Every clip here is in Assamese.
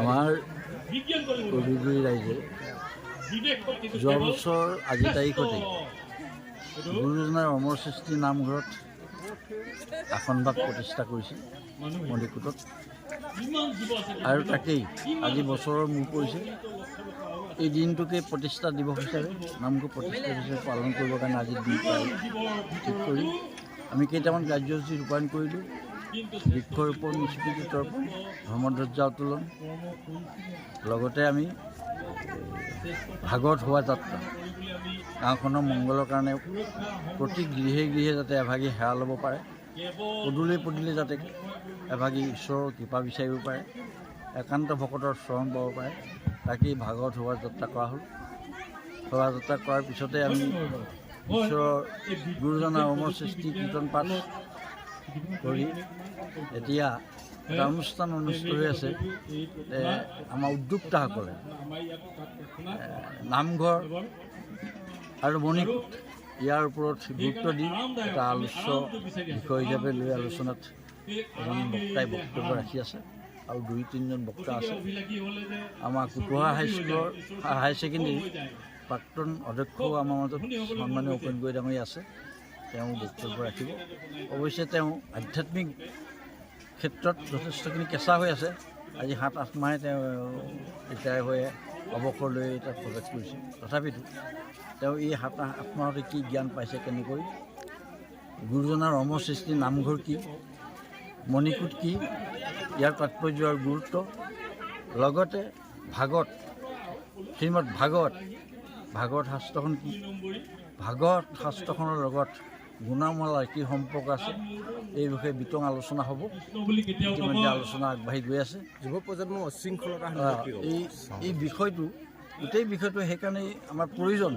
আমাৰ কবিগুৰি ৰাইজে যোৱা বছৰ আজি তাৰিখতে গুৰুজনাৰ অমৰ সৃষ্টি নামঘৰত আসনভাগ প্ৰতিষ্ঠা কৰিছিল মণিকূটত, আৰু তাকেই আজি বছৰৰ মূৰ পৰিছে। এই দিনটোকে প্ৰতিষ্ঠা দিৱস হিচাপে, নামঘৰ প্ৰতিষ্ঠা হিচাপে পালন কৰিবৰ কাৰণে আজি দিন ঠিক কৰি আমি কেইটামান কাৰ্যসূচী ৰূপায়ণ কৰিলোঁ। বৃক্ষৰোপণ, স্মৃতি তৰ্পণ, ধৰ্মধ্বজা উত্তোলন, লগতে আমি ভাগৱত হোৱা যাত্ৰা, গাঁওখনৰ মংগলৰ কাৰণে প্ৰতি গৃহে গৃহে যাতে এভাগী সেৱা ল'ব পাৰে, পদূলি পদূলি যাতে এভাগী ঈশ্বৰৰ কৃপা বিচাৰিব পাৰে, একান্ত ভকতৰ চৰণ পাব পাৰে, তাকেই ভাগৱত হোৱা যাত্ৰা কৰা হ'ল। হোৱা যাত্ৰা কৰাৰ পিছতে আমি ঈশ্বৰৰ গুৰুজনাৰ অমৰ সৃষ্টি কীৰ্তন পাঠ কৰি এতিয়া এটা অনুষ্ঠান অনুষ্ঠিত হৈ আছে। আমাৰ উদ্যোক্তাসকলে নামঘৰ আৰু মণিকূট ইয়াৰ ওপৰত গুৰুত্ব দি এটা আলোচ্য বিষয় হিচাপে লৈ আলোচনাত এজন বক্তাই বক্তব্য ৰাখি আছে, আৰু 2-3জন বক্তা আছে। আমাৰ কুকুৰা হাইস্কুলৰ হায়াৰ ছেকেণ্ডেৰী প্ৰাক্তন অধ্যক্ষও আমাৰ মাজত সন্মানীয় উপেন গগৈ ডাঙৰীয়া আছে, তেওঁ বক্তব্য ৰাখিব। অৱশ্যে তেওঁ আধ্যাত্মিক ক্ষেত্ৰত যথেষ্টখিনি কেঁচা হৈ আছে। আজি 7-8 মাহে তেওঁ ৰিটায়াৰ হৈ অৱসৰ লৈ তাত প্ৰৱেশ কৰিছে। তথাপিতো তেওঁ এই 7-8 মাহতে কি জ্ঞান পাইছে, কেনেকৈ গুৰুজনাৰ অমৰ সৃষ্টি নামঘৰ কি, মণিকূট কি, ইয়াৰ তাৎপৰ্য আৰু গুৰুত্ব, লগতে ভাগৱত, শ্ৰীমদ ভাগৱত শাস্ত্ৰখন কি, ভাগৱত শাস্ত্ৰখনৰ লগত গুণমালাৰ কি সম্পৰ্ক আছে, এই বিষয়ে বিতং আলোচনা হ'ব। ইতিমধ্যে আলোচনা আগবাঢ়ি গৈ আছে। যুৱ প্ৰজন্মৰ উশৃংখলতা এই বিষয়টো, গোটেই বিষয়টো সেইকাৰণে আমাৰ প্ৰয়োজন।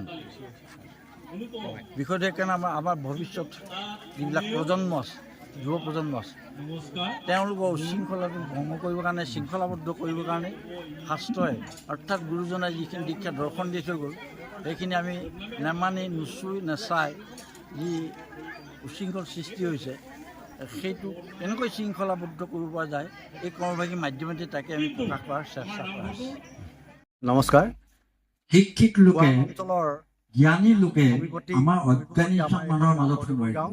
বিষয়টো সেইকাৰণে আমাৰ ভৱিষ্যত যিবিলাক প্ৰজন্ম আছে, যুৱ প্ৰজন্ম আছে, তেওঁলোকৰ উশৃংখলাটো ভংগ কৰিবৰ কাৰণে, শৃংখলাবদ্ধ কৰিবৰ কাৰণে শাস্ত্ৰই অৰ্থাৎ গুৰুজনাই যিখিনি দীক্ষা দৰ্শন দি থৈ গ'ল, সেইখিনি আমি নেমানি, নুচুই, নেচাই যি উশৃংখল সৃষ্টি হৈছে, সেইটো কেনেকৈ শৃংখলাবদ্ধ কৰিব পৰা যায়, এই কৰ্মভাগী মাধ্যমেদি তাকে আমি প্ৰকাশ কৰাৰ চেষ্টা কৰা হৈছে। নমস্কাৰ। শিক্ষিত লোকে, অঞ্চলৰ জ্ঞানী লোকে আমাৰ অজ্ঞানী মানুহৰ মাজত সোমাই গ'ল,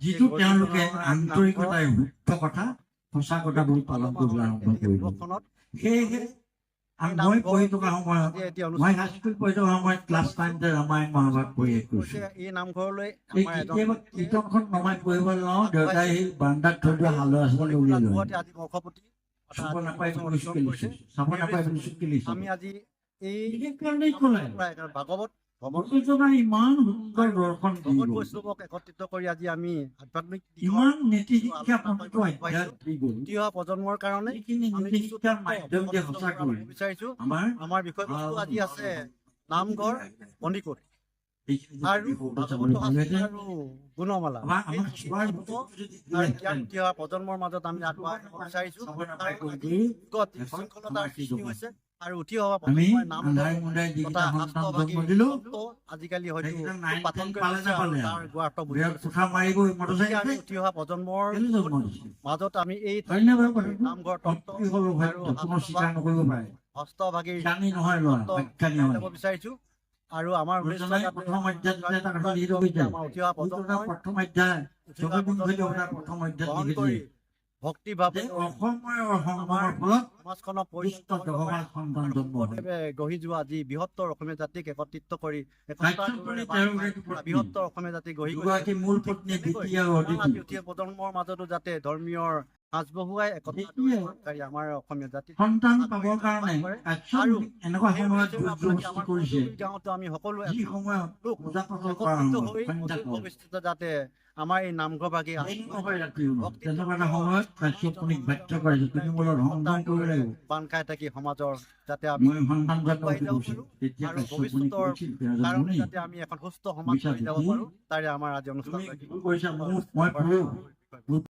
যিটো তেওঁলোকে আন্তৰিকতাৰে শুদ্ধ কথা, সঁচা কথাবোৰ পালন কৰিবলৈ আৰম্ভ কৰিব। সেয়েহে মই পঢ়ি থকা সময়ত, মই হাইস্কুল পঢ়ি থকা সময়ত ক্লাছ 9তে ৰামায়ণ মহাভাৰত পঢ়ি শেষ কৰিছোঁ। এই নামঘৰলৈ কেতিয়াবা কীৰ্তনখন নমাই পঢ়িবলৈ লওঁ, দেউতাই সেই বাৰান্দাত থৈ দিয়া হাল আচলতে উলিয়াই লয়। আজি মুখপতি চাব নাপায় বুলি চুকেলিছে, চাব নাপায় বুলি চুকেলিছে। আমি আজি এই সেইকাৰণেই ক'লে ভাগৱত গুৰুজনাই ইমান সুন্দৰ দৰ্শন ভগৱত দি বৈষ্ণৱক একত্ৰিত কৰি আজি আমি আধ্যাত্মিক ইমান নীতি শিক্ষা পন্থ অধ্যায় দি গ'ল। উঠি অহা প্ৰজন্মৰ কাৰণে এইখিনি নীতি শিক্ষাৰ মাধ্যম দিয়ে সঁচাকৈ বিচাৰিছো। আমাৰ বিষয়বস্তু আজি আছে নামঘৰ, মণিকূট আৰু গুণমালা। আমাৰ চোৱাৰ আৰু জ্ঞান উঠি অহা প্ৰজন্মৰ মাজত আমি আগবঢ়াব বিচাৰিছো। শৃংখলতাৰ সৃষ্টি হৈছে আৰু উঠি অহা আমি প্ৰজন্মই নাম আন্ধাৰে মুন্ধাৰে যিকেইটা সন্তান জন্ম দিলোঁ, আজিকালি হয়তো সেইকেইটা পাঠন পালে নাপালে তাৰ গুৱাৰ্থ বুজি বিৰাট কোঠা মাৰিবই মটৰচাইকেল উঠি অহা প্ৰজন্মৰ কেলে জন্ম দিছে। মাজত আমি এই ধন্যবাদ কথাটো। নামঘৰ তত্ত্ব ভক্তি হ'ল কোনো স্বীকাৰ নকৰিব পাৰে। হস্তভাগী জ্ঞানী নহয় ল'ৰা, বিজ্ঞানী হয়। ল'ব বিচাৰিছো। আৰু আমাৰ গুৰুজনাই প্ৰথম অধ্যায়ত এটা কথা লিখি থৈ গৈছে, আমাৰ উঠি অহা গুৰুজনাৰ প্ৰজন্মই প্ৰথম অধ্যায়, জগবিংশ দেৱতাৰ প্ৰথম অধ্যায়ত গ্ৰহণ লিখি কৰি দিয়ে ভক্তি ভাৱে যে অসময় সংগমৰ ফলত সমাজখনক দুষ্ট জগমাৰ সন্তান জন্ম হয়। গঢ়ি যোৱা যি বৃহত্তৰ অসমীয়া জাতিক একত্ৰিত কৰি কাৰ্যকৰী তেওঁলোকে বৃহত্তৰ অসমীয়া জাতি গঢ়ি দুগৰাকী মূল পত্নী দ্বিতীয় আৰু অদিতি। উঠি প্ৰজন্মৰ মাজতো যাতে ধৰ্মীয় সাজ বহুৱাই সেইটোৱে আমাৰ অসমীয়া জাতি সন্তান পাবৰ কাৰণে আৰু এনেকুৱা সময়ত দুৰ্যৱস্থি কৰিছে, গাঁৱতো আমি সকলোৱে যি সময়ত লোক পূজা পাতল কৰা একত্ৰিত হয়, হৈ সন্ধ্যা অদূৰ হয়। ভৱিষ্যতে যাতে আমাৰ এই নামঘৰ ভাগি নহয় ৰাতিও নহয়। তেনেকুৱা এটা সময়ত কাশ্যপনিক বাধ্য কৰাইছে, তুমি মোলৈ সংগ্ৰাম কৰিব লাগিব। বান খাই থাকি সমাজৰ যাতে আমি মই সন্তান জন্ম আগবাঢ়ি যাব কৰিছোঁ, পাৰো তেতিয়া আৰু কাশ্যপনিক ভৱিষ্যতৰ কৈছিল তেওঁ কাৰণে জন্মনি। যাতে আমি এখন সুস্থ সমাজ হৈ যাব পাৰো, তাৰে আমাৰ আজি অনুষ্ঠান তুমি কি কৰিছা, মই পঢ়ো